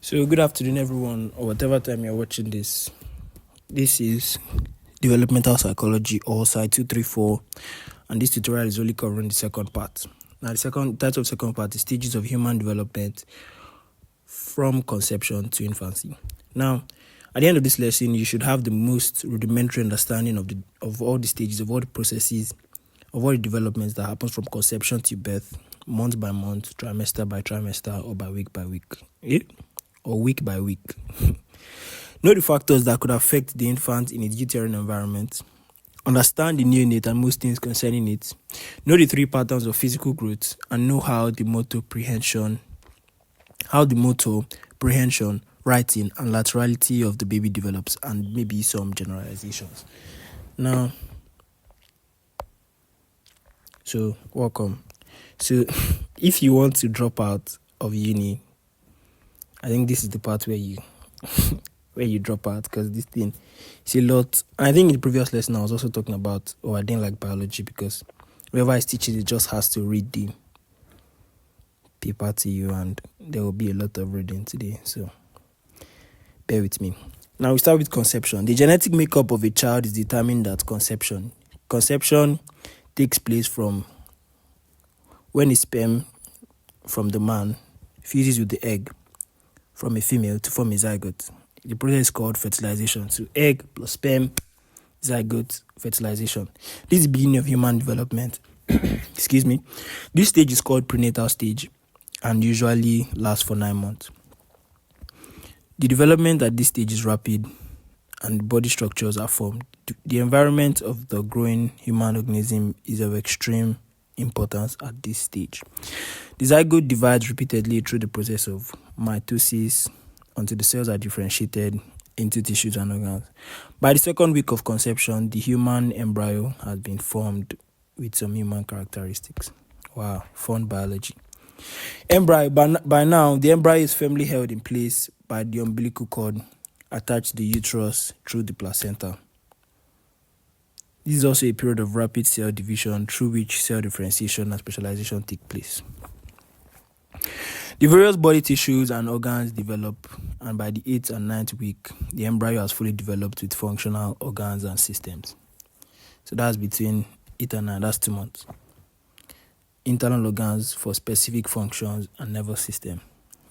So, good afternoon, everyone, or whatever time you're watching this. This is developmental psychology, or Side 234, and this tutorial is only covering the second part. Now, the title of the second part is Stages of Human Development from Conception to Infancy. Now, at the end of this lesson, you should have the most rudimentary understanding of all the stages, of all the processes, of all the developments that happens from conception to birth, month by month, trimester by trimester, or by week by week. Or week by week. Know the factors that could affect the infant in its uterine environment. Understand the neonate and most things concerning it. Know the three patterns of physical growth and know how the motor prehension, writing, and laterality of the baby develops, and maybe some generalizations. Now, so welcome. So, if you want to drop out of uni, I think this is the part where you drop out, because this thing is a lot. I think in the previous lesson I was also talking about, I didn't like biology because whoever is teaching it just has to read the paper to you, and there will be a lot of reading today, so bear with me. Now we start with conception. The genetic makeup of a child is determined at conception. Conception takes place from when a sperm from the man fuses with the egg from a female to form a zygote. The process is called fertilization. So egg plus sperm, zygote, fertilization. This is the beginning of human development. Excuse me. This stage is called prenatal stage and usually lasts for 9 months. The development at this stage is rapid and body structures are formed. The environment of the growing human organism is of extreme importance at this stage. The zygote divides repeatedly through the process of mitosis until the cells are differentiated into tissues and organs. By the second week of conception, the human embryo has been formed with some human characteristics. Wow, fun biology. Embryo. By now, the embryo is firmly held in place by the umbilical cord attached to the uterus through the placenta. This is also a period of rapid cell division through which cell differentiation and specialization take place. The various body tissues and organs develop, and by the 8th and 9th week, the embryo has fully developed with functional organs and systems. So that's between 8 and 9, that's 2 months. Internal organs for specific functions and nervous system.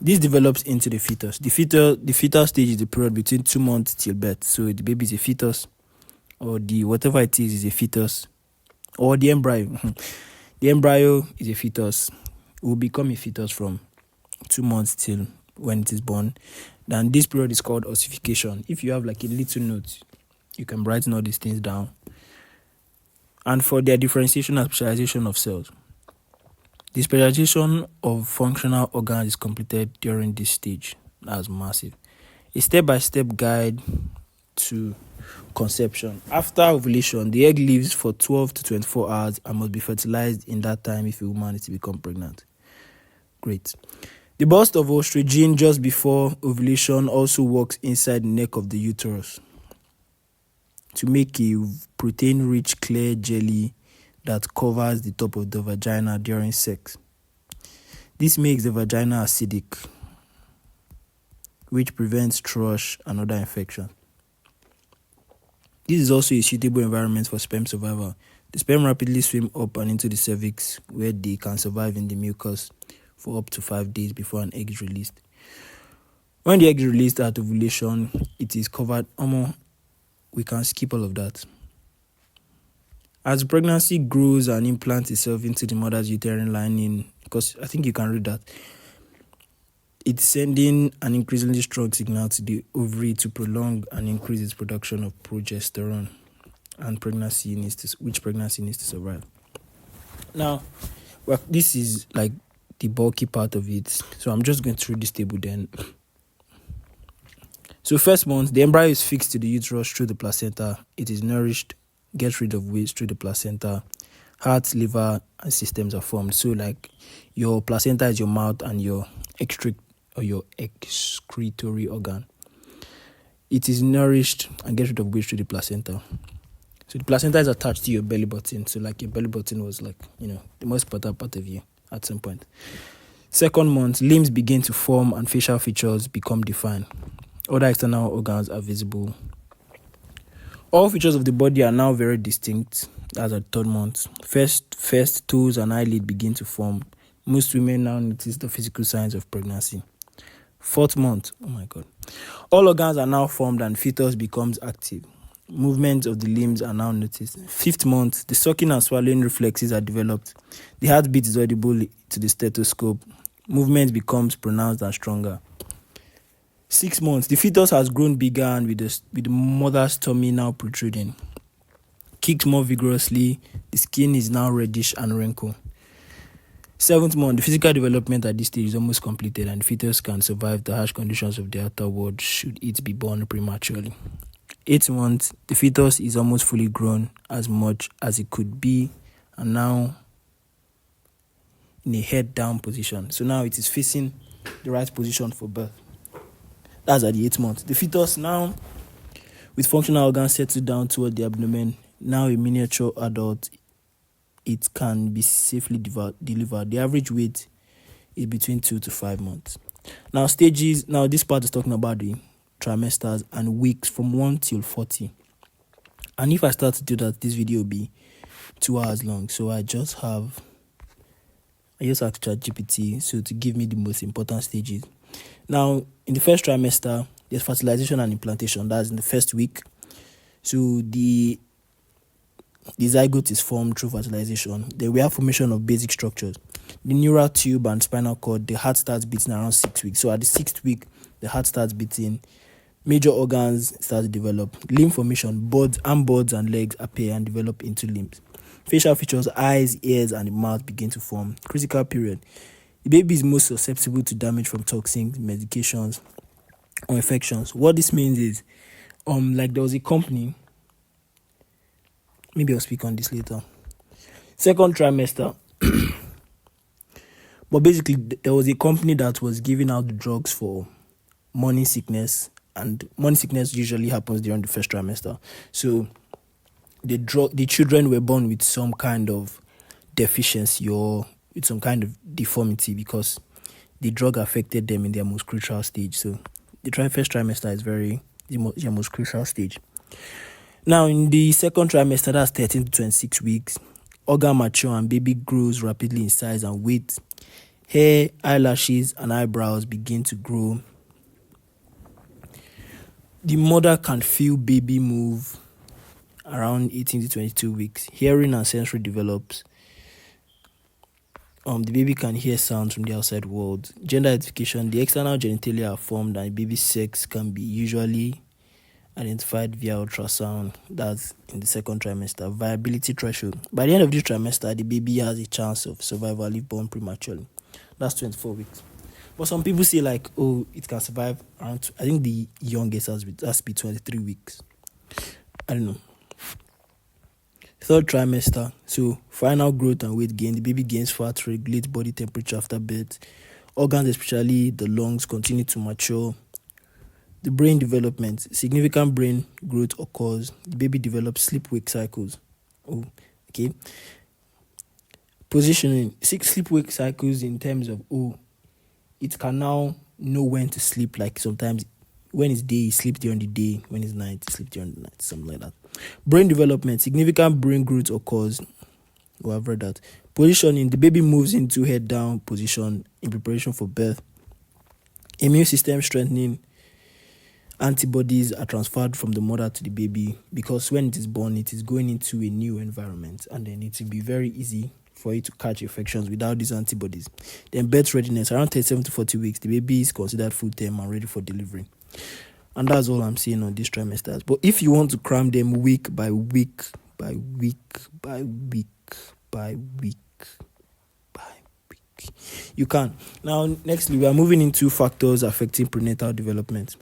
This develops into the fetus. The fetal stage is the period between 2 months till birth. So the baby is a fetus, or whatever it is a fetus, or the embryo. The embryo is a fetus. It will become a fetus from 2 months till when it is born. Then this period is called ossification. If you have like a little note, you can write all these things down. And for their differentiation and specialization of cells, the specialization of functional organs is completed during this stage. That's massive. A step-by-step guide to conception. After ovulation, the egg lives for 12 to 24 hours and must be fertilized in that time if a woman is to become pregnant. Great. The burst of estrogen just before ovulation also works inside the neck of the uterus to make a protein-rich clear jelly that covers the top of the vagina during sex. This makes the vagina acidic, which prevents thrush and other infections. This is also a suitable environment for sperm survival. The sperm rapidly swim up and into the cervix, where they can survive in the mucus for up to 5 days before an egg is released. When the egg is released at ovulation, it is covered. We can skip all of that. As pregnancy grows and implants itself into the mother's uterine lining, because I think you can read that, it's sending an increasingly strong signal to the ovary to prolong and increase its production of progesterone, and pregnancy needs to survive. Now, this is like the bulky part of it, so I'm just going through this table then. So first month, the embryo is fixed to the uterus through the placenta. It is nourished, gets rid of waste through the placenta. Heart, liver, and systems are formed. So like your placenta is your mouth and your excretory organ. It is nourished and gets rid of waste through the placenta. So the placenta is attached to your belly button. So like your belly button was like, the most important part of you at some point. Second month, limbs begin to form and facial features become defined. Other external organs are visible. All features of the body are now very distinct. That's at third month. First, toes and eyelid begin to form. Most women now notice the physical signs of pregnancy. Fourth month, oh my God. All organs are now formed and fetus becomes active. Movements of the limbs are now noticed. Fifth month, the sucking and swallowing reflexes are developed. The heartbeat is audible to the stethoscope. Movement becomes pronounced and stronger. 6 months, the fetus has grown bigger and with the mother's tummy now protruding. Kicked more vigorously, the skin is now reddish and wrinkled. 7th month, the physical development at this stage is almost completed and the fetus can survive the harsh conditions of the outer world should it be born prematurely. 8th month, the fetus is almost fully grown as much as it could be and now in a head down position. So now it is facing the right position for birth. That's at the 8th month. The fetus now, with functional organs settled down toward the abdomen, now a miniature adult, it can be safely delivered. The average weight is between 2 to 5 months. Now this part is talking about the trimesters and weeks from 1 till 40. And if I start to do that, this video will be 2 hours long. So I just asked ChatGPT to give me the most important stages. Now, in the first trimester, there's fertilization and implantation. That's in the first week. So the zygote is formed through fertilization. Then we have formation of basic structures. The neural tube and spinal cord, the heart starts beating around 6 weeks. So at the 6th week, the heart starts beating. Major organs start to develop. Limb formation, arm boards and legs appear and develop into limbs. Facial features, eyes, ears, and the mouth begin to form. Critical period. The baby is most susceptible to damage from toxins, medications, or infections. What this means is, there was a company, maybe I'll speak on this later. Second trimester, but basically there was a company that was giving out the drugs for morning sickness, and morning sickness usually happens during the first trimester. So the children were born with some kind of deficiency or with some kind of deformity because the drug affected them in their most crucial stage. So the first trimester is the most crucial stage. Now, in the second trimester, that's 13 to 26 weeks, organ mature and baby grows rapidly in size and weight. Hair, eyelashes, and eyebrows begin to grow. The mother can feel baby move around 18 to 22 weeks. Hearing and sensory develops. The baby can hear sounds from the outside world. Gender identification, the external genitalia are formed and baby's sex can be usually identified via ultrasound. That's in the second trimester. Viability threshold. By the end of this trimester, the baby has a chance of survival if born prematurely. That's 24 weeks. But some people say it can survive around, I think the youngest has to be 23 weeks. I don't know. Third trimester, so final growth and weight gain. The baby gains fat to regulate body temperature after birth. Organs, especially the lungs, continue to mature. The brain development, significant brain growth occurs. The baby develops sleep-wake cycles. Okay. Positioning, 6 sleep-wake cycles in terms of, it can now know when to sleep. Like sometimes when it's day, sleep during the day. When it's night, sleep during the night. Something like that. Brain development, significant brain growth occurs. I've read that. Positioning, the baby moves into head down position in preparation for birth. Immune system strengthening, antibodies are transferred from the mother to the baby because when it is born, it is going into a new environment and then it will be very easy for it to catch infections without these antibodies. Then birth readiness, around 37 to 40 weeks, the baby is considered full term and ready for delivery. And that's all I'm saying on these trimesters. But if you want to cram them week by week, you can. Now, nextly, we are moving into factors affecting prenatal development.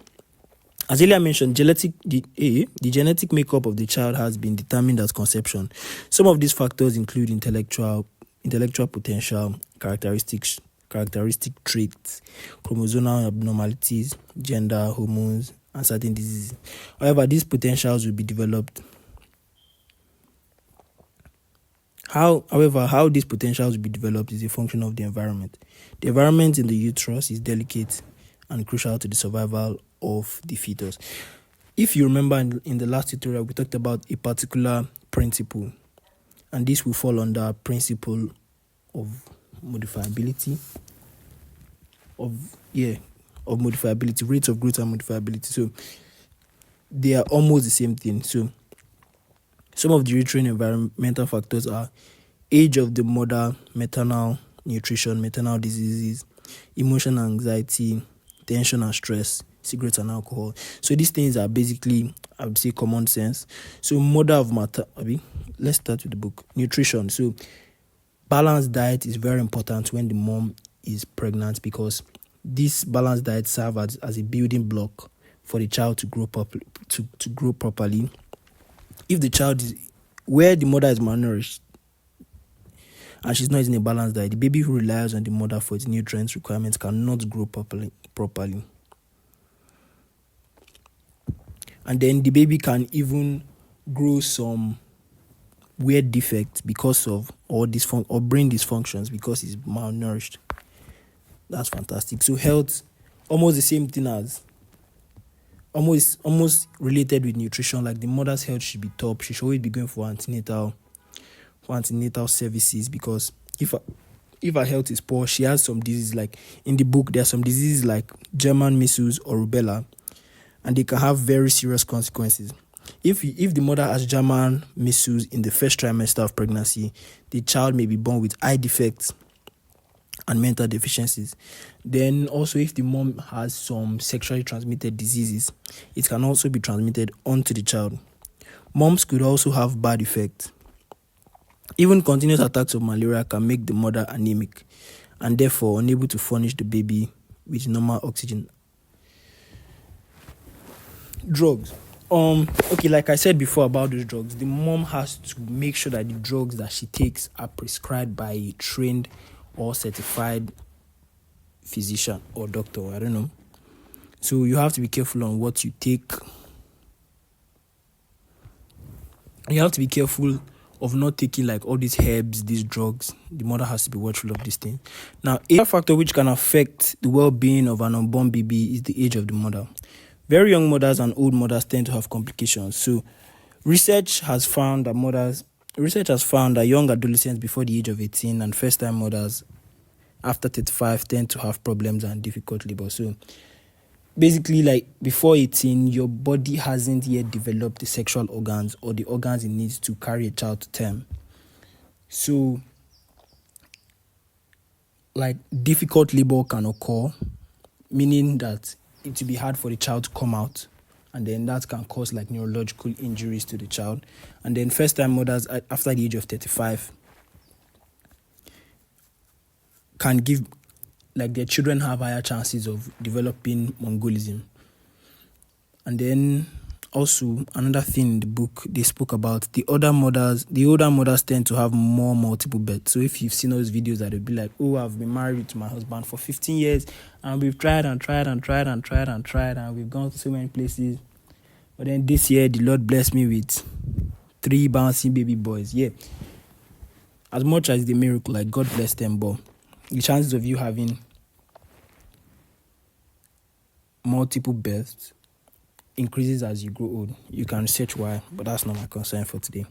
As earlier mentioned, the genetic makeup of the child has been determined at conception. Some of these factors include intellectual potential, characteristic traits, chromosomal abnormalities, gender, hormones, and certain diseases. However, these potentials will be developed. How these potentials will be developed is a function of the environment. The environment in the uterus is delicate and crucial to the survival of the fetus. If you remember in the last tutorial, we talked about a particular principle, and this will fall under principle of modifiability, of modifiability, rates of growth and modifiability. So they are almost the same thing. So some of the uterine environmental factors are age of the mother, maternal nutrition, maternal diseases, emotion, anxiety, tension and stress, cigarettes and alcohol. So these things are basically, I would say, common sense. So mother of matter, let's start with the book. Nutrition. So balanced diet is very important when the mom is pregnant, because this balanced diet serves as a building block for the child to grow properly. If the child is where the mother is malnourished and she's not eating a balanced diet, the baby who relies on the mother for its nutrients requirements cannot grow properly. And then the baby can even grow some weird defects because of or brain dysfunctions because he's malnourished. That's fantastic. So health, almost the same thing as almost related with nutrition. Like the mother's health should be top. She should always be going for antenatal services, because if her health is poor, she has some diseases. Like in the book, there are some diseases like German measles or rubella, and they can have very serious consequences. If the mother has German measles in the first trimester of pregnancy, the child may be born with eye defects and mental deficiencies. Then also, if the mom has some sexually transmitted diseases, it can also be transmitted onto the child. Moms could also have bad effects. Even continuous attacks of malaria can make the mother anemic and therefore unable to furnish the baby with normal oxygen. Drugs. Like I said before about those drugs, the mom has to make sure that the drugs that she takes are prescribed by a trained or certified physician or doctor. I don't know. So you have to be careful on what you take. You have to be careful of not taking like all these herbs, these drugs. The mother has to be watchful of these things. Now, a factor which can affect the well-being of an unborn baby is the age of the mother. Very young mothers and old mothers tend to have complications. So research has found that young adolescents before the age of 18 and first-time mothers after 35 tend to have problems and difficult labor. So basically, like before 18, your body hasn't yet developed the sexual organs or the organs it needs to carry a child to term. So like difficult labor can occur, meaning that it will be hard for the child to come out, and then that can cause like neurological injuries to the child. And then first-time mothers after the age of 35 can give, like their children have higher chances of developing Mongolism. And then also another thing in the book, they spoke about the older mothers tend to have more multiple births. So if you've seen those videos that will be like, oh, I've been married to my husband for 15 years and we've tried and we've gone to so many places. But then this year, the Lord blessed me with 3 bouncing baby boys. Yeah. As much as the miracle, like God bless them, but the chances of you having multiple births increases as you grow old. You can research why, but that's not my concern for today.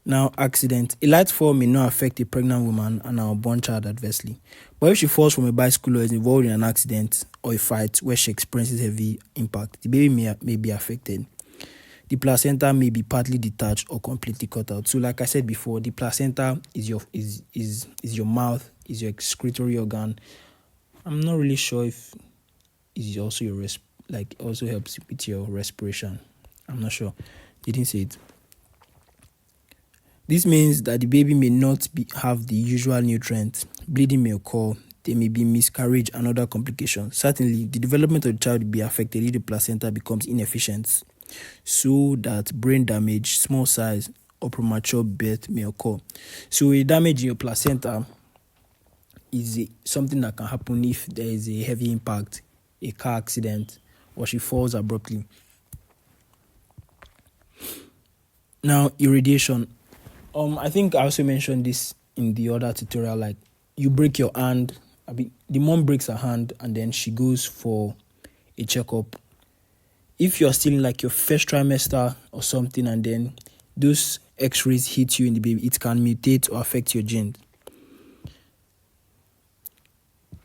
Now, accident. A light fall may not affect a pregnant woman and her unborn child adversely. But if she falls from a bicycle or is involved in an accident or a fight where she experiences heavy impact, the baby may be affected. The placenta may be partly detached or completely cut out. So like I said before, the placenta is your mouth, is your excretory organ. I'm not really sure if it's also your also helps with your respiration. I'm not sure. They didn't say it. This means that the baby may not have the usual nutrients. Bleeding may occur. There may be miscarriage and other complications. Certainly, the development of the child will be affected if the placenta becomes inefficient, so that brain damage, small size, or premature birth may occur. So a damage in your placenta is something that can happen if there is a heavy impact, a car accident, or she falls abruptly. Now, irradiation. I think I also mentioned this in the other tutorial. Like, you break your hand. The mom breaks her hand and then she goes for a checkup. If you're still in like your first trimester or something, and then those X-rays hit you in the baby, it can mutate or affect your genes.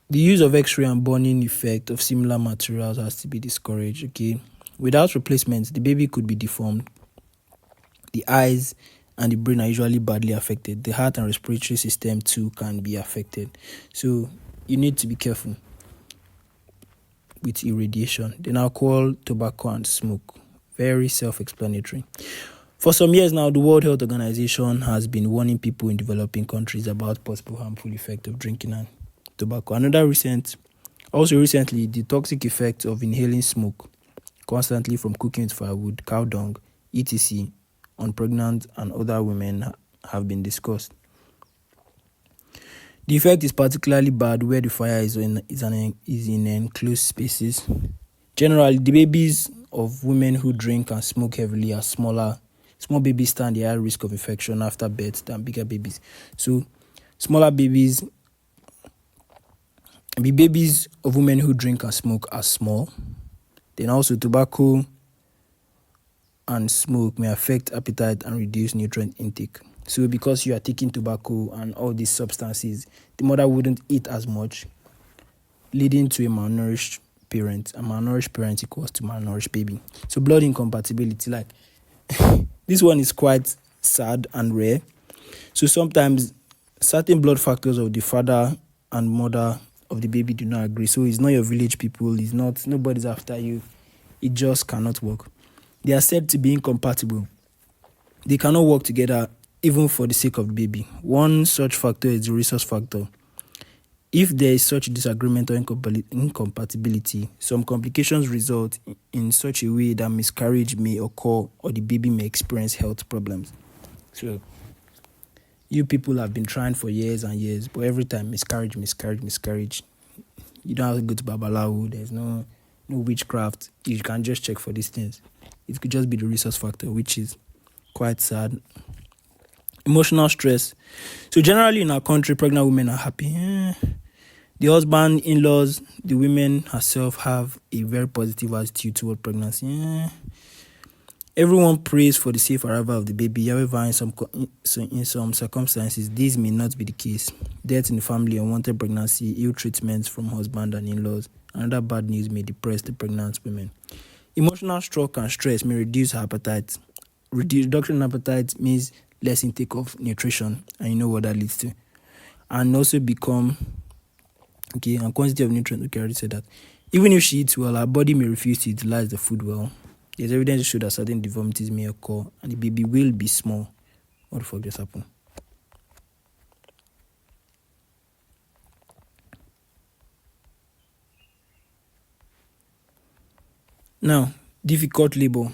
The use of X-ray and burning effect of similar materials has to be discouraged. Okay, without replacements, the baby could be deformed. The eyes and the brain are usually badly affected. The heart and respiratory system too can be affected. So you need to be careful with irradiation. Then alcohol, tobacco, and smoke. Very self-explanatory. For some years now, the World Health Organization has been warning people in developing countries about possible harmful effect of drinking and tobacco. Recently, the toxic effect of inhaling smoke constantly from cooking with firewood, cow dung, etc. on pregnant and other women have been discussed. The effect is particularly bad where the fire is in enclosed spaces. Generally, the babies of women who drink and smoke heavily are smaller. Small babies stand a higher risk of infection after birth than bigger babies. So, smaller babies, the babies of women who drink and smoke are small. Then also, tobacco and smoke may affect appetite and reduce nutrient intake. So because you are taking tobacco and all these substances, the mother wouldn't eat as much, leading to a malnourished parent. A malnourished parent equals to malnourished baby. So blood incompatibility, like this one is quite sad and rare. So sometimes certain blood factors of the father and mother of the baby do not agree. So it's not your village people, nobody's after you. It just cannot work. They are said to be incompatible. They cannot work together even for the sake of the baby. One such factor is the resource factor. If there is such disagreement or incompatibility, some complications result in such a way that miscarriage may occur or the baby may experience health problems. So, you people have been trying for years and years, but every time miscarriage. You don't have to go to Babalawo. There's no witchcraft. You can just check for these things. It could just be the resource factor, which is quite sad. Emotional stress. So generally in our country, pregnant women are happy. The husband, in-laws, the women herself have a very positive attitude toward pregnancy. Everyone prays for the safe arrival of the baby. However, in some circumstances, this may not be the case. Death in the family, unwanted pregnancy, ill treatment from husband and in-laws, and other bad news may depress the pregnant women. Emotional shock and stress may reduce her appetite. Reduction in appetite means less intake of nutrition, and you know what that leads to. And also and quantity of nutrients, I already said that. Even if she eats well, her body may refuse to utilize the food well. There's evidence to show that certain deformities may occur, and the baby will be small. What the fuck just happened? Now, difficult labor.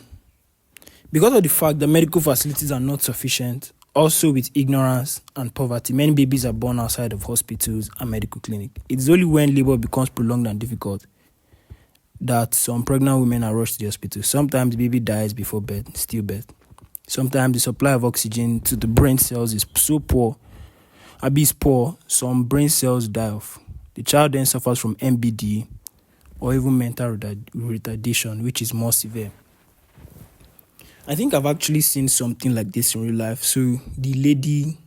Because of the fact that medical facilities are not sufficient, also with ignorance and poverty, many babies are born outside of hospitals and medical clinics. It's only when labor becomes prolonged and difficult that some pregnant women are rushed to the hospital. Sometimes the baby dies before birth, stillbirth. Sometimes the supply of oxygen to the brain cells is so poor, some brain cells die off. The child then suffers from MBD or even mental retardation, which is more severe. I think I've actually seen something like this in real life. So the lady,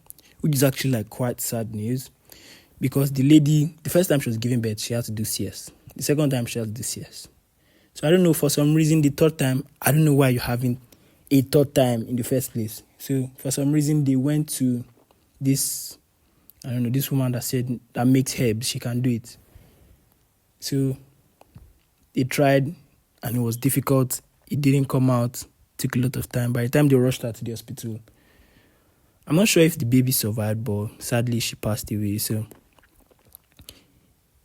which is actually like quite sad news, because the lady, the first time she was giving birth, she had to do CS. The second time she had to do CS. So I don't know, for some reason, the third time, I don't know why you're having a third time in the first place. So for some reason, they went to this woman that said that makes herbs, she can do it. So they tried and it was difficult. It didn't come out. Took a lot of time. By the time they rushed her to the hospital, I'm not sure if the baby survived, but sadly she passed away. So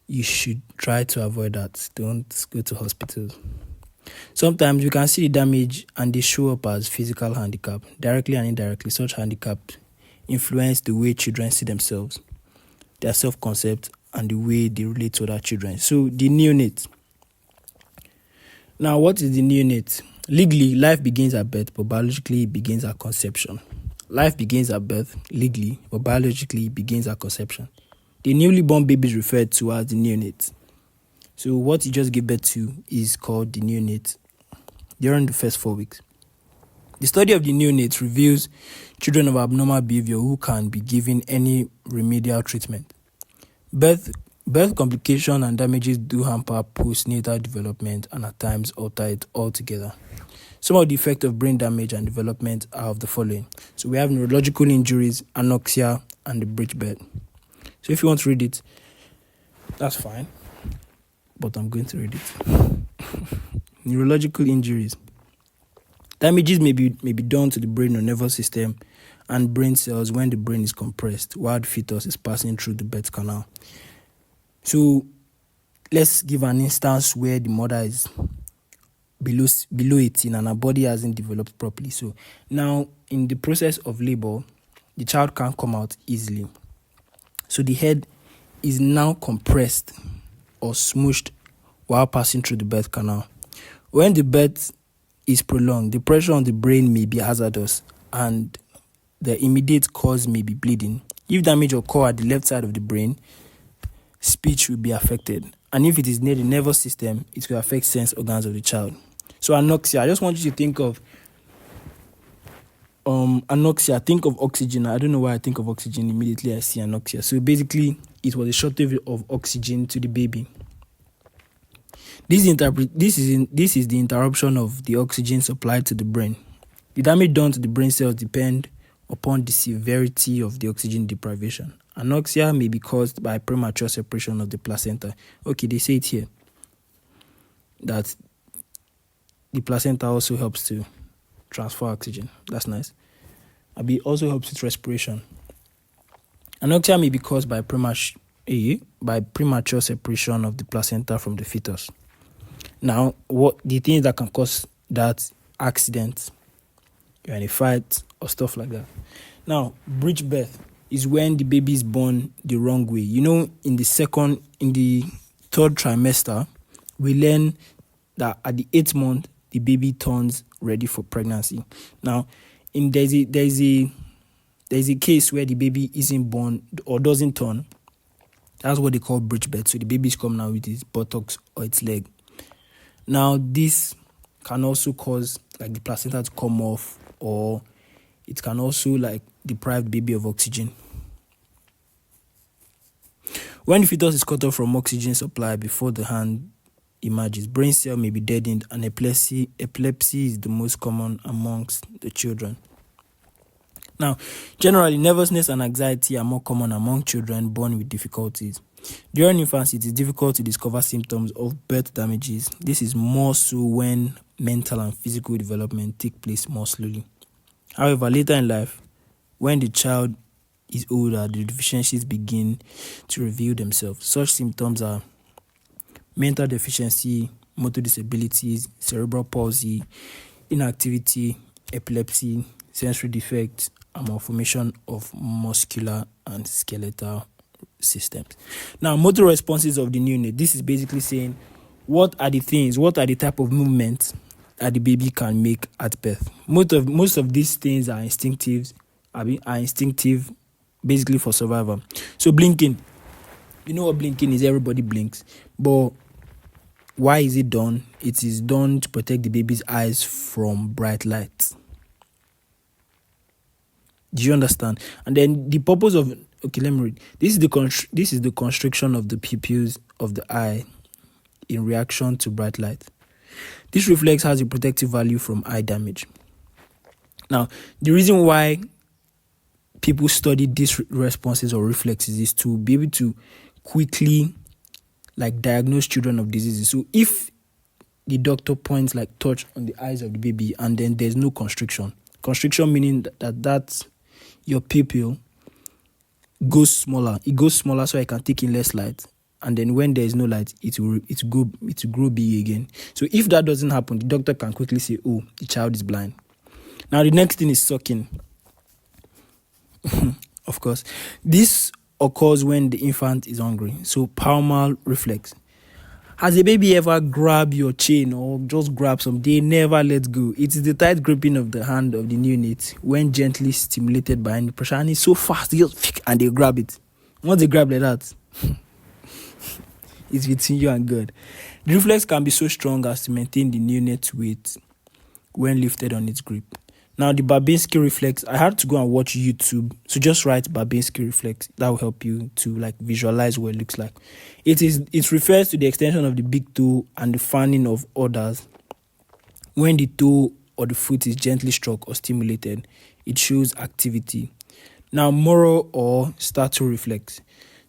you should try to avoid that. Don't go to hospitals. Sometimes you can see the damage and they show up as physical handicap. Directly and indirectly, such handicap influence the way children see themselves, their self-concept, and the way they relate to other children. So the neonate. Now, what is the neonate? Legally, life begins at birth, but biologically, it begins at conception. life begins at birth, legally, but biologically it begins at conception. The newly born baby is referred to as the neonate. So what you just gave birth to is called the neonate during the first 4 weeks. The study of the neonate reveals children of abnormal behavior who can be given any remedial treatment. Birth complication and damages do hamper postnatal development and at times alter it altogether. Some of the effects of brain damage and development are of the following. So we have neurological injuries, anoxia, and the breech birth. So if you want to read it, that's fine, but I'm going to read it. Neurological injuries. Damages may be done to the brain or nervous system and brain cells when the brain is compressed while the fetus is passing through the birth canal. So let's give an instance where the mother is below 18 and her body hasn't developed properly. So now in the process of labor, the child can't come out easily. So the head is now compressed or smooshed while passing through the birth canal. When the birth is prolonged, the pressure on the brain may be hazardous and the immediate cause may be bleeding. If damage occurs at the left side of the brain, speech will be affected. And if it is near the nervous system, it will affect sense organs of the child. So anoxia, I just want you to think of anoxia. Think of oxygen. I don't know why I think of oxygen immediately I see anoxia. So basically, it was a shortage of oxygen to the baby. This is the interruption of the oxygen supply to the brain. The damage done to the brain cells depend upon the severity of the oxygen deprivation. Anoxia may be caused by premature separation of the placenta. Okay, they say it here that the placenta also helps to transfer oxygen. That's nice. It also helps with respiration. Anoxia may be caused by premature separation of the placenta from the fetus. Now, what the things that can cause that accident, you're in a fight or stuff like that. Now, breech birth is when the baby is born the wrong way. In the third trimester, we learn that at the 8th month, the baby turns ready for pregnancy. Now, there's a case where the baby isn't born or doesn't turn. That's what they call breech birth. So the baby's coming out with its buttocks or its leg. Now, this can also cause the placenta to come off, or it can also deprive the baby of oxygen. When the fetus is cut off from oxygen supply before the hand emerges, brain cell may be deadened, and epilepsy is the most common amongst the children. Now, generally, nervousness and anxiety are more common among children born with difficulties. During infancy, it is difficult to discover symptoms of birth damages. This is more so when mental and physical development take place more slowly. However, later in life, when the child is older, the deficiencies begin to reveal themselves. Such symptoms are mental deficiency, motor disabilities, cerebral palsy, inactivity, epilepsy, sensory defects, and malformation of muscular and skeletal systems. Now, motor responses of the neonate. This is basically saying what are the type of movements that the baby can make at birth. Most of these things are instinctive, basically for survival. So blinking. You know what blinking is? Everybody blinks. But why is it done? It is done to protect the baby's eyes from bright lights. Do you understand? And then the purpose of... Okay, let me read. This is the constriction of the pupils of the eye in reaction to bright light. This reflex has a protective value from eye damage. Now, the reason why people study these responses or reflexes is to be able to quickly diagnose children of diseases. So if the doctor points touch on the eyes of the baby and then there's no constriction meaning that your pupil goes smaller. It goes smaller so I can take in less light. And then when there is no light, it will grow big again. So if that doesn't happen, the doctor can quickly say, oh, the child is blind. Now, the next thing is sucking. Of course. This occurs when the infant is hungry. So palmar reflex. Has a baby ever grabbed your chain or just grab some? They never let go. It is the tight gripping of the hand of the neonate when gently stimulated by any pressure, and it's so fast, they just and they grab it. Once they grab like that, it's between you and God. The reflex can be so strong as to maintain the neonate's weight when lifted on its grip. Now, the Babinski reflex, I had to go and watch YouTube. So just write Babinski reflex. That will help you to visualize what it looks like. It refers to the extension of the big toe and the fanning of others. When the toe or the foot is gently struck or stimulated, it shows activity. Now, Moro or statue reflex.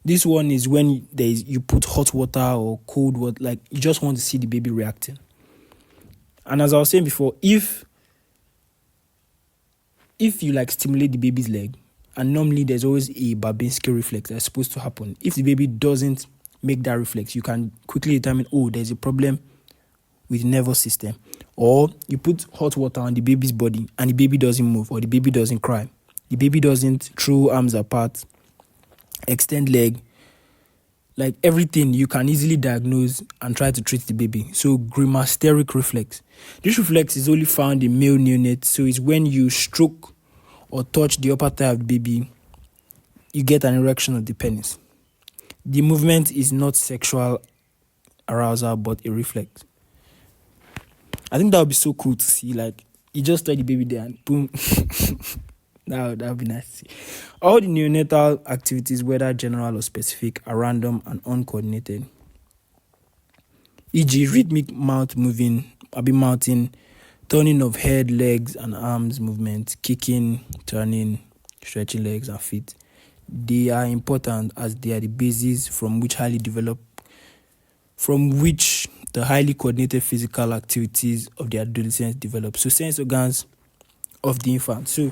This one is when you put hot water or cold water, you just want to see the baby reacting. And as I was saying before, if you stimulate the baby's leg, and normally there's always a Babinski reflex that's supposed to happen. If the baby doesn't make that reflex, you can quickly determine, there's a problem with the nervous system. Or you put hot water on the baby's body and the baby doesn't move, or the baby doesn't cry. The baby doesn't throw arms apart, extend leg. Everything you can easily diagnose and try to treat the baby. So grimasteric reflex. This reflex is only found in male neonates. So it's when you stroke or touch the upper thigh of the baby, you get an erection of the penis. The movement is not sexual arousal, but a reflex. I think that would be so cool to see. You just touch the baby there and boom. That would be nice to see. All the neonatal activities, whether general or specific, are random and uncoordinated. E.g., rhythmic mouth moving, mouthing, turning of head, legs, and arms movement, kicking, turning, stretching legs and feet. They are important as they are the basis from which the highly coordinated physical activities of the adolescents develop. So, sense organs of the infant. So,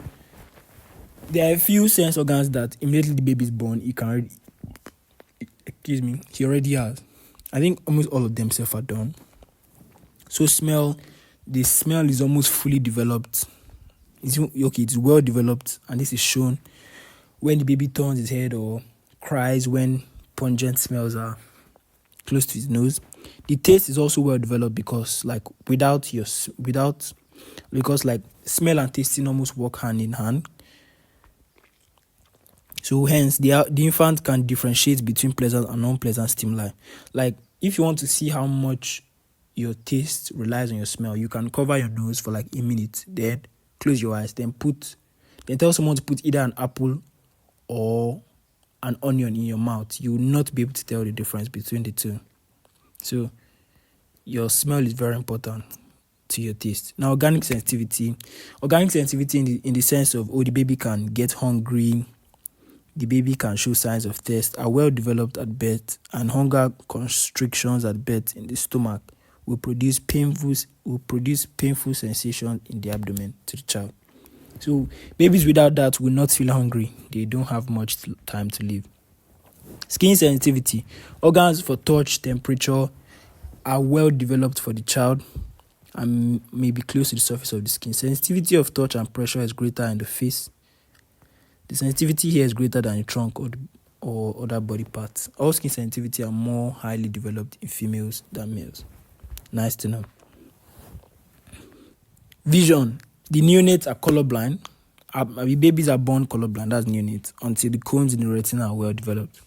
there are a few sense organs that immediately the baby is born, he already has. I think almost all of them are done. So the smell is almost fully developed. It's well developed, and this is shown when the baby turns his head or cries when pungent smells are close to his nose. The taste is also well developed because smell and tasting almost work hand in hand. So hence, the infant can differentiate between pleasant and unpleasant stimuli. If you want to see how much your taste relies on your smell, you can cover your nose for a minute, then close your eyes, then tell someone to put either an apple or an onion in your mouth. You will not be able to tell the difference between the two. So your smell is very important to your taste. Now, organic sensitivity in the sense of, the baby can get hungry, the baby can show signs of thirst, are well developed at birth, and hunger constrictions at birth in the stomach will produce painful sensation in the abdomen to the child. So babies without that will not feel hungry. They don't have much time to live. Skin sensitivity. Organs for touch, temperature are well developed for the child and may be close to the surface of the skin. Sensitivity of touch and pressure is greater in the face. The sensitivity here is greater than the trunk or other body parts. All skin sensitivity are more highly developed in females than males. Nice to know. Vision. The neonates are colorblind. Babies are born colorblind, that's neonates, until the cones in the retina are well developed.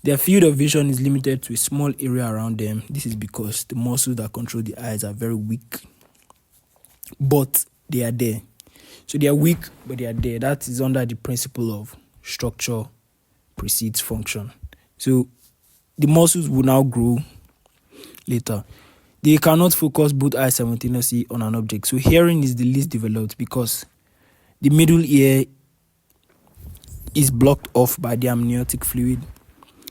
Their field of vision is limited to a small area around them. This is because the muscles that control the eyes are very weak, but they are there. So they are weak, but they are there. That is under the principle of structure precedes function. So the muscles will now grow later. They cannot focus both eyes simultaneously on an object. So hearing is the least developed because the middle ear is blocked off by the amniotic fluid.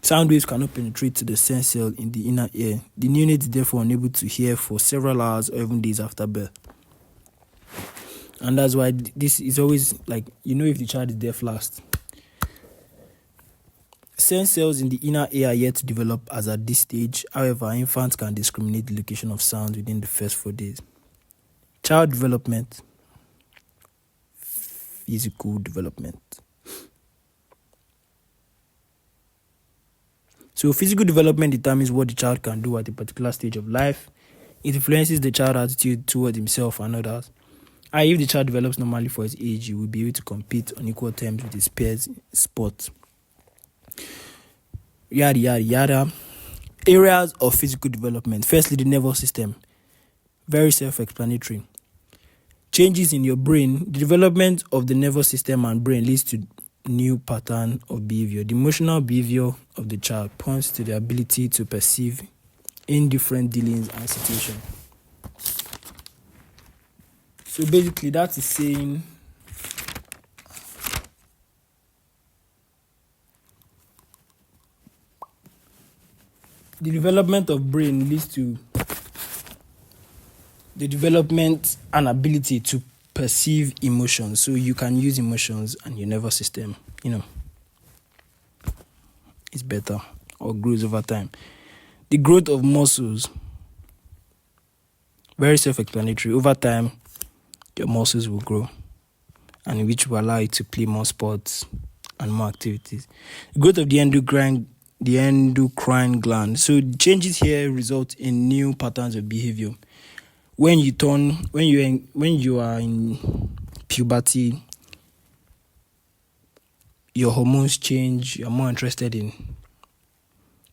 Sound waves cannot penetrate to the sense cell in the inner ear. The neonate is therefore unable to hear for several hours or even days after birth. And that's why this is always if the child is deaf last. Sense cells in the inner ear are yet to develop as at this stage. However, infants can discriminate the location of sounds within the first 4 days. Child development. Physical development. So physical development determines what the child can do at a particular stage of life. It influences the child's attitude toward himself and others. And if the child develops normally for his age, he will be able to compete on equal terms with his peers in sports. Yada, yada, yada. Areas of physical development. Firstly, the nervous system. Very self-explanatory. Changes in your brain. The development of the nervous system and brain leads to new pattern of behavior. The emotional behavior of the child points to the ability to perceive indifferent dealings and situations. So basically, that is saying the development of brain leads to the development and ability to perceive emotions. So you can use emotions and your nervous system, is better or grows over time. The growth of muscles, very self-explanatory. Over time, your muscles will grow, and which will allow you to play more sports and more activities. The growth of the endocrine gland. So changes here result in new patterns of behavior. When you are in puberty, your hormones change. You're more interested in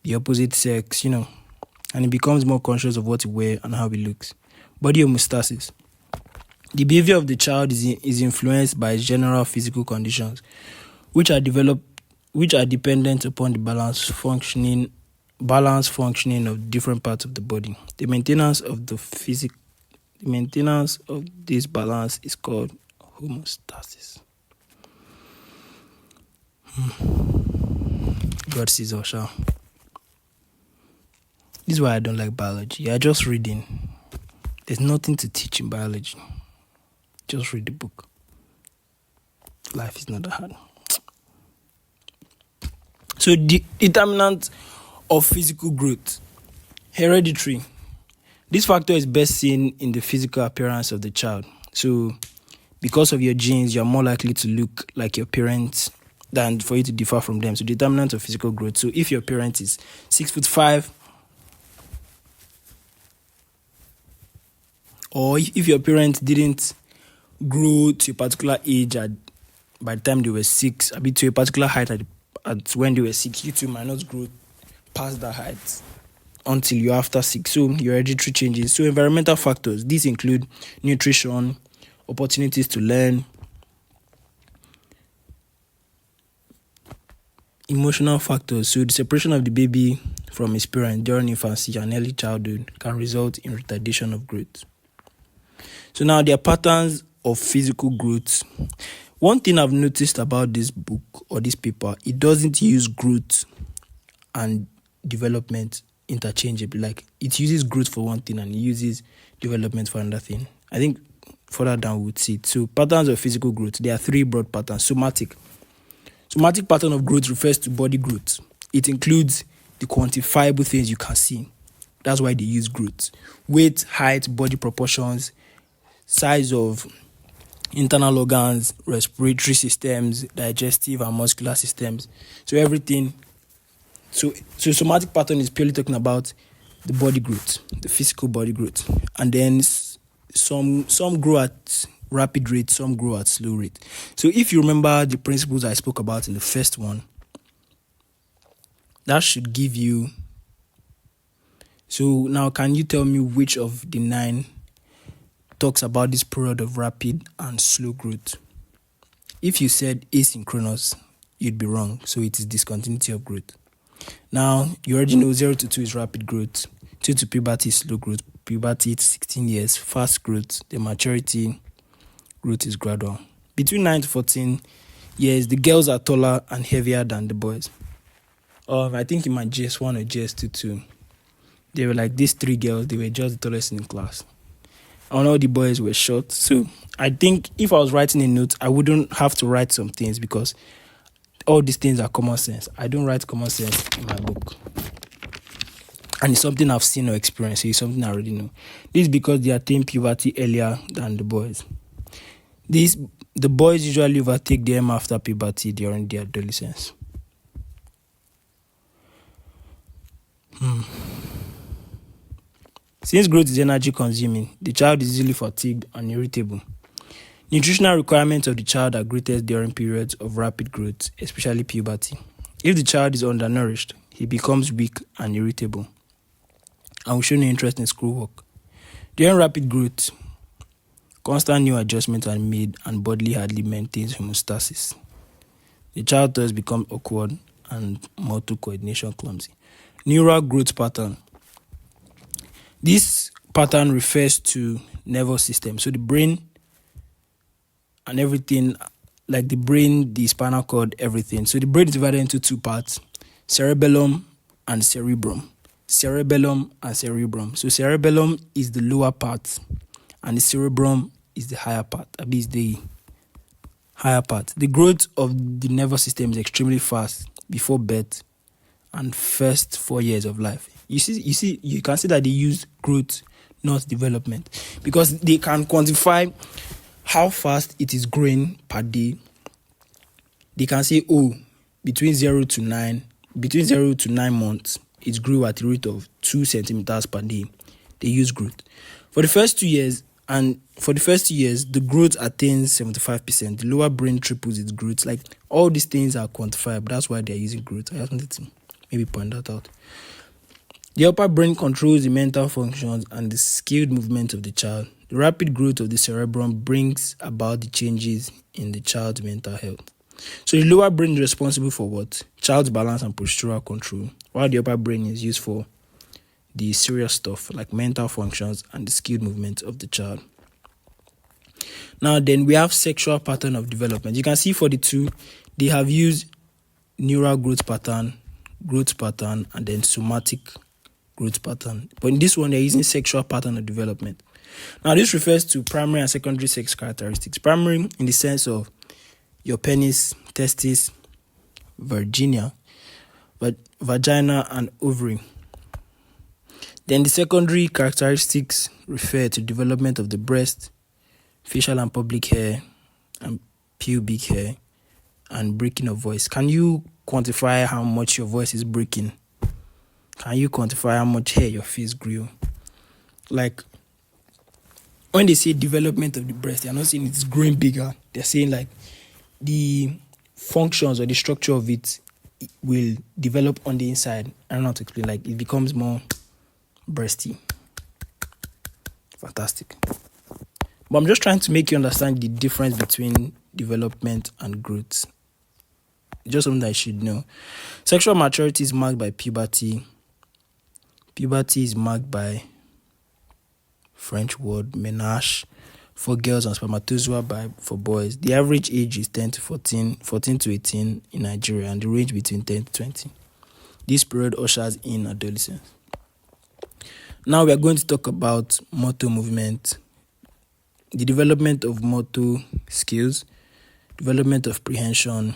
the opposite sex, and it becomes more conscious of what you wear and how it looks. Body homeostasis. The behavior of the child is influenced by general physical conditions, which are dependent upon the balance functioning of different parts of the body. The maintenance of this balance is called homeostasis. God sees us, This is why I don't like biology. You're just reading. There's nothing to teach in biology. Just read the book. Life is not that hard. So the determinant of physical growth. Hereditary. This factor is best seen in the physical appearance of the child. So because of your genes, you're more likely to look like your parents than for you to differ from them. So determinant of physical growth. So if your parent is 6'5", or if your parents didn't grow to a particular age by the time they were 6, to a particular height at when they were 6, you too might not grow past that height until you're after 6. So your hereditary changes. So environmental factors. These include nutrition, opportunities to learn, emotional factors. So the separation of the baby from his parent during infancy and early childhood can result in retardation of growth. So now there are patterns of physical growth. One thing I've noticed about this book or this paper, it doesn't use growth and development interchangeably. Like it uses growth for one thing and it uses development for another thing. I think further down we would see it. So patterns of physical growth, there are 3 broad patterns. Somatic pattern of growth refers to body growth. It includes the quantifiable things you can see. That's why they use growth. Weight, height, body proportions, size of internal organs, respiratory systems, digestive and muscular systems. So everything. So somatic pattern is purely talking about the body growth, the physical body growth. And then some grow at rapid rate, some grow at slow rate. So if you remember the principles I spoke about in the first one, that should give you. So now can you tell me which of the 9 talks about this period of rapid and slow growth? If you said asynchronous, you'd be wrong. So it is discontinuity of growth. Now, you already know 0 to 2 is rapid growth. 2 to puberty is slow growth. Puberty is 16 years, fast growth. The maturity growth is gradual. Between 9 to 14 years, the girls are taller and heavier than the boys. I think in my GS1 or GS2 too, they were like these 3 girls, they were just the tallest in the class. And all the boys were short. So I think if I was writing a note, I wouldn't have to write some things because all these things are common sense. I don't write common sense in my book. And it's something I've seen or experienced. So it's something I already know. This is because they attain puberty earlier than the boys. The boys usually overtake them after puberty during their adolescence. Since growth is energy consuming, the child is easily fatigued and irritable. Nutritional requirements of the child are greatest during periods of rapid growth, especially puberty. If the child is undernourished, he becomes weak and irritable and will show no interest in schoolwork. During rapid growth, constant new adjustments are made and bodily hardly maintains homeostasis. The child thus becomes awkward and motor coordination clumsy. Neural growth pattern. This pattern refers to nervous system. So the brain and everything, like the brain, the spinal cord, everything. So the brain is divided into two parts, cerebellum and cerebrum. Cerebellum and cerebrum. So cerebellum is the lower part and the cerebrum is the higher part. That is the higher part. The growth of the nervous system is extremely fast before birth and first 4 years of life. You can see that they use growth, not development, because they can quantify how fast it is growing per day. They can say, between 0 to 9 months, it grew at a rate of 2 centimeters per day. They use growth. For the first 2 years, the growth attains 75%. The lower brain triples its growth. Like, all these things are quantifiable. That's why they're using growth. I just wanted to maybe point that out. The upper brain controls the mental functions and the skilled movement of the child. The rapid growth of the cerebrum brings about the changes in the child's mental health. So the lower brain is responsible for what? Child's balance and postural control, while the upper brain is used for the serious stuff like mental functions and the skilled movement of the child. Now then, we have sexual pattern of development. You can see for the two, they have used neural growth pattern, and then somatic growth pattern. But in this one, they're using sexual pattern of development. Now, this refers to primary and secondary sex characteristics. Primary in the sense of your penis, testis, vagina, and ovary. Then the secondary characteristics refer to development of the breast, facial and pubic hair, and pubic hair, and breaking of voice. Can you quantify how much your voice is breaking? Can you quantify how much hair your face grew? Like, when they say development of the breast, they're not saying it's growing bigger. They're saying like the functions or the structure of it will develop on the inside. I don't know how to explain. Like, it becomes more breasty. Fantastic. But I'm just trying to make you understand the difference between development and growth. Just something that I should know. Sexual maturity is marked by puberty. Puberty is marked by French word menage for girls and spermatozoa for boys. The average age is 10 to 14 to 18 in Nigeria, and the range between 10 to 20. This period ushers in adolescence. Now we are going to talk about motor movement, the development of motor skills, development of prehension,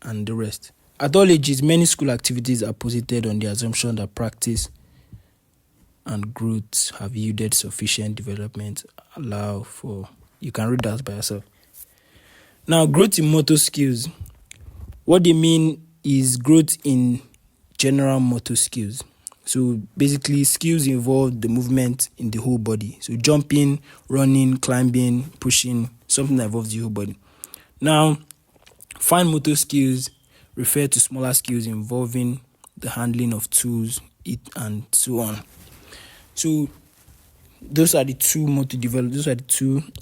and the rest. At all ages, many school activities are posited on the assumption that practice and growth have yielded sufficient development. You can read that by yourself. Now, growth in motor skills. What they mean is growth in general motor skills. So basically, skills involve the movement in the whole body. So jumping, running, climbing, pushing, something that involves the whole body. Now, fine motor skills refer to smaller skills involving the handling of tools, and so on. So those are the two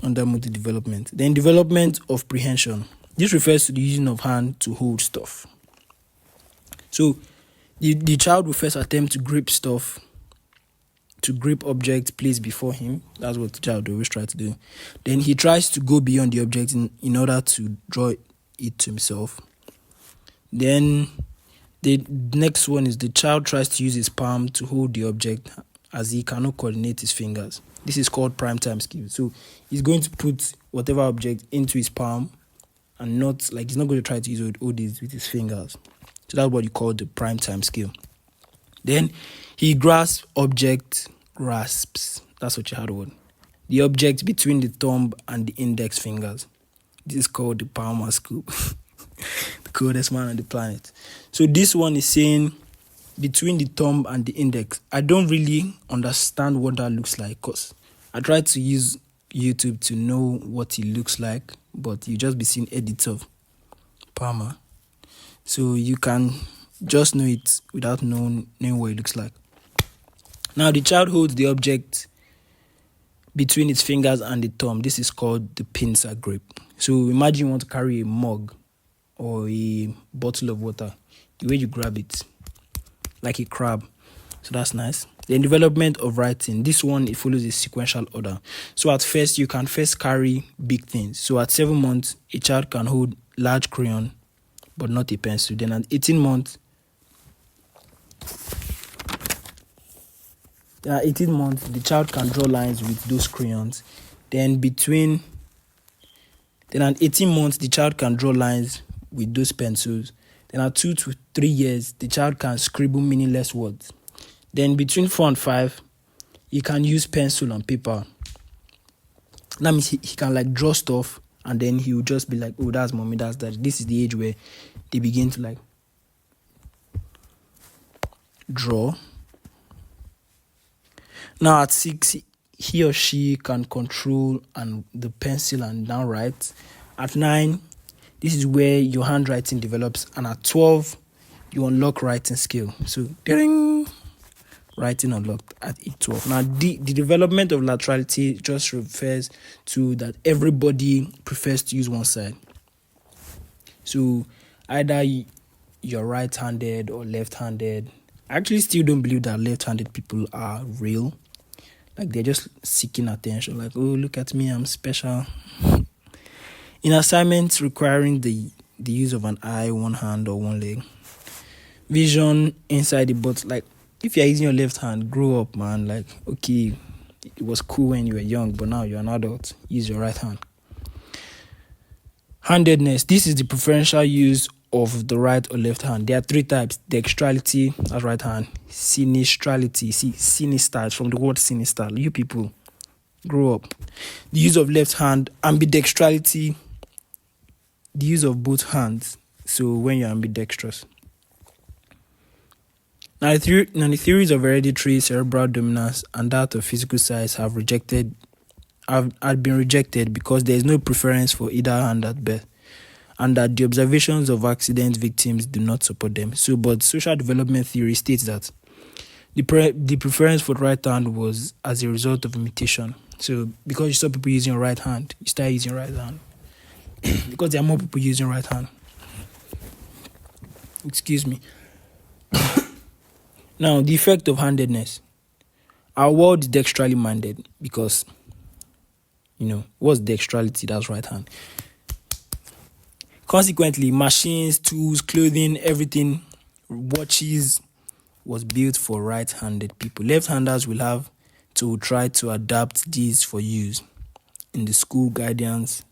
under motor development. Then development of prehension. This refers to the using of hand to hold stuff. So the child will first attempt to grip stuff, to grip objects placed before him. That's what the child always tries to do. Then he tries to go beyond the object in order to draw it to himself. Then the next one is the child tries to use his palm to hold the object as he cannot coordinate his fingers. This is called prime time skill. So he's going to put whatever object into his palm and he's not going to try to hold it with his fingers. So that's what you call the prime time skill. Then he grasps. That's what you had word. The object between the thumb and the index fingers. This is called the palmar scoop. The coolest man on the planet. So this one is saying between the thumb and the index. I don't really understand what that looks like because I tried to use YouTube to know what it looks like, but you just be seeing edits of Palmer. So you can just know it without knowing what it looks like. Now the child holds the object between its fingers and the thumb. This is called the pincer grip. So imagine you want to carry a mug or a bottle of water. The way you grab it, like a crab. So that's nice. The development of writing. This one, it follows a sequential order. So at first, you can first carry big things. So at 7 months, a child can hold large crayon, but not a pencil. Then at 18 months, the child can draw lines with those crayons. Then at 18 months, the child can draw lines with those pencils. Then at 2 to 3 years, the child can scribble meaningless words. Then between 4 and 5, he can use pencil on paper. That means he can like draw stuff, and then he will just be like, oh, that's mommy, that's that. This is the age where they begin to like draw. Now at 6, he or she can control and the pencil and now write. At 9, this is where your handwriting develops, and at 12, you unlock writing skill. So, ding, writing unlocked at 12. Now, the development of laterality just refers to that everybody prefers to use one side. So, either you're right-handed or left-handed. I actually still don't believe that left-handed people are real. Like, they're just seeking attention. Like, oh, look at me, I'm special. In assignments requiring the use of an eye, one hand, or one leg, vision inside the butt, like, if you're using your left hand, grow up, man. Like, okay, it was cool when you were young, but now you're an adult. Use your right hand. Handedness. This is the preferential use of the right or left hand. There are 3 types. Dextrality, that's right hand. Sinistrality. See, sinister, from the word sinister. You people, grow up. The use of left hand. Ambidextrality, the use of both hands. So when you're ambidextrous. Now, the theories of hereditary cerebral dominance and that of physical size have been rejected because there is no preference for either hand at birth, and that the observations of accident victims do not support them. So, but social development theory states that the preference for the right hand was as a result of imitation. So, because you saw people using your right hand, you start using your right hand. Because there are more people using right hand. Excuse me. Now, the effect of handedness. Our world is dexterally minded because, what's dexterality? That's right hand. Consequently, machines, tools, clothing, everything, watches, was built for right-handed people. Left-handers will have to try to adapt these for use. In the school, guidance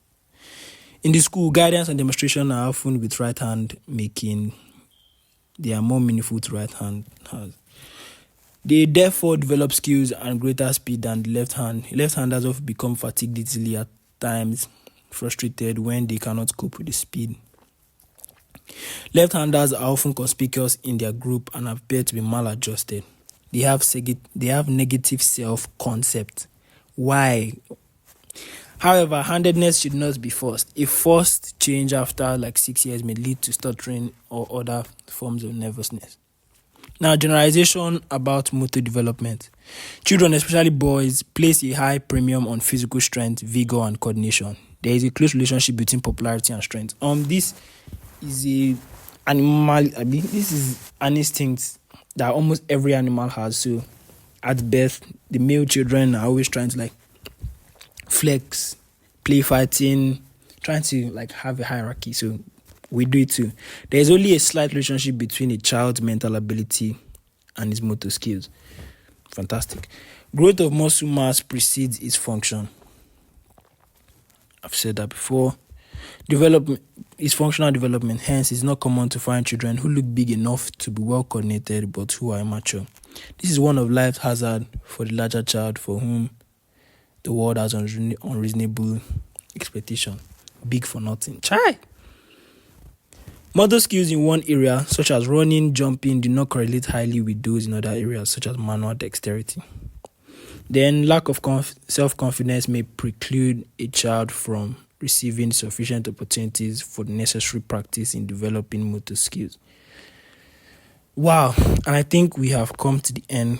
and demonstration are often with right hand, making they are more meaningful to right hand has. They therefore develop skills and greater speed than the left hand. Left-handers often become fatigued easily, at times frustrated when they cannot cope with the speed. Left-handers are often conspicuous in their group and appear to be maladjusted. They have negative self-concept. Why? However, handedness should not be forced. A forced change after 6 years may lead to stuttering or other forms of nervousness. Now, generalization about motor development. Children, especially boys, place a high premium on physical strength, vigor, and coordination. There is a close relationship between popularity and strength. This is this is an instinct that almost every animal has. So, at birth, the male children are always trying to flex, play fighting, trying to have a hierarchy. So we do it too. There is only a slight relationship between a child's mental ability and his motor skills. Fantastic. Growth of muscle mass precedes its function. I've said that before. Development is functional development. Hence, it's not common to find children who look big enough to be well coordinated but who are immature. This is one of life's hazard for the larger child for whom the world has unreasonable expectation. Big for nothing. Chai! Motor skills in one area, such as running, jumping, do not correlate highly with those in other areas, such as manual dexterity. Then, lack of self-confidence may preclude a child from receiving sufficient opportunities for the necessary practice in developing motor skills. Wow, and I think we have come to the end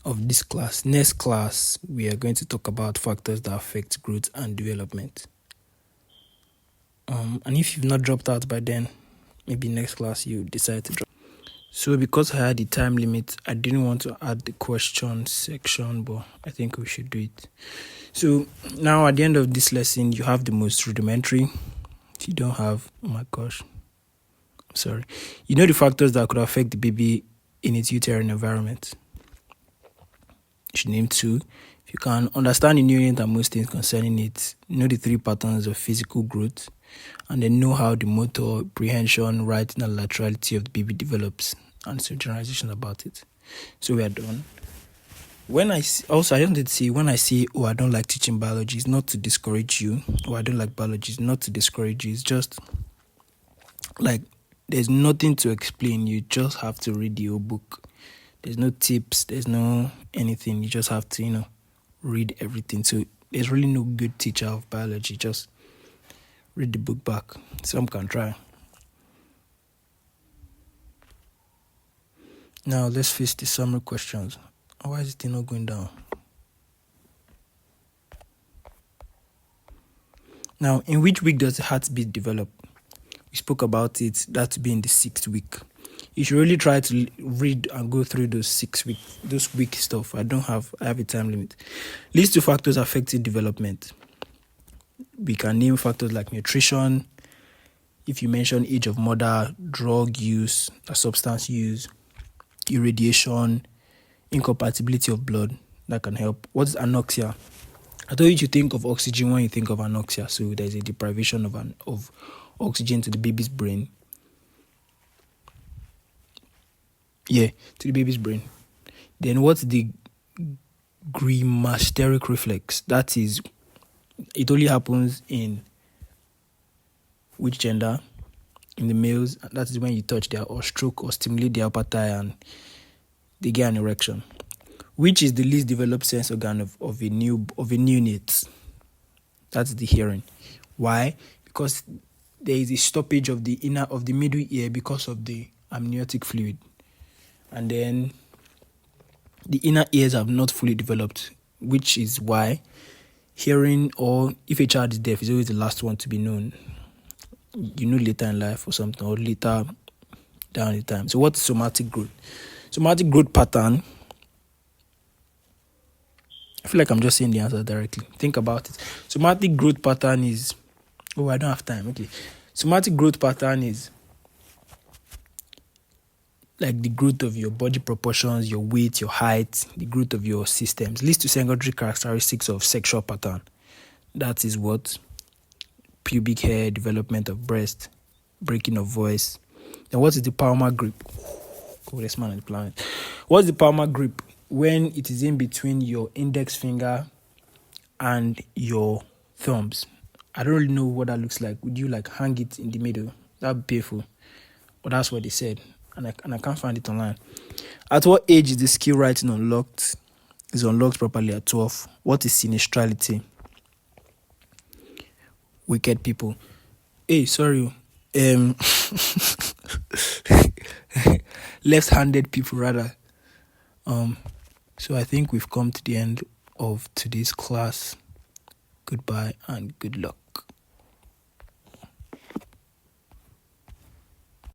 of this class. Next class, we are going to talk about factors that affect growth and development. And if you've not dropped out by then, maybe next class you decide to drop. So because I had the time limit, I didn't want to add the question section, but I think we should do it. So now at the end of this lesson, you have the most rudimentary. If you don't have, oh my gosh, I'm sorry. You know the factors that could affect the baby in its uterine environment. You should name 2. If you can understand the nutrient and most things concerning it, know the 3 patterns of physical growth, and then know how the motor, prehension, writing, and laterality of the baby develops, and some generalization about it. So we are done. I wanted to say, when I say, oh, I don't like teaching biology, it's not to discourage you, or I don't like biology, it's not to discourage you, it's just like there's nothing to explain, you just have to read the whole book. There's no tips, there's no anything, you just have to, read everything. So there's really no good teacher of biology, just read the book back. Some can try. Now let's face the summary questions. Why is it not going down? Now, in which week does the heartbeat develop? We spoke about it. That to be in the 6th week. You should really try to read and go through those week stuff. I have a time limit. List 2 factors affecting development. We can name factors like nutrition. If you mention age of mother, drug use, substance use, irradiation, incompatibility of blood, that can help. What is anoxia? I told you to think of oxygen when you think of anoxia. So there's a deprivation of oxygen to the baby's brain. Yeah, to the baby's brain. Then what's the grimasteric reflex? That is, it only happens in which gender? In the males. That is when you touch their or stroke or stimulate their upper thigh and they get an erection. Which is the least developed sense organ of a neonate? That's the hearing. Why? Because there is a stoppage of the middle ear because of the amniotic fluid. And then the inner ears have not fully developed, which is why hearing, or if a child is deaf, is always the last one to be known. Later in life or something, or later down the time. So what's somatic growth? Somatic growth pattern, I feel like I'm just saying the answer directly. Think about it. Somatic growth pattern is, I don't have time. Okay. Somatic growth pattern is like the growth of your body proportions, your weight, your height, the growth of your systems. List 2 secondary characteristics of sexual pattern. That is what? Pubic hair, development of breast, breaking of voice. Then what is the palmar grip? Coolest man on the planet. What's the palmar grip? When it is in between your index finger and your thumbs. I don't really know what that looks like. Would you hang it in the middle? That'd be painful. But that's what they said. And I can't find it online. At what age is the skill writing unlocked? Is unlocked properly at 12. What is sinistrality? Wicked people. Hey, sorry. Left-handed people rather. So I think we've come to the end of today's class. Goodbye and good luck.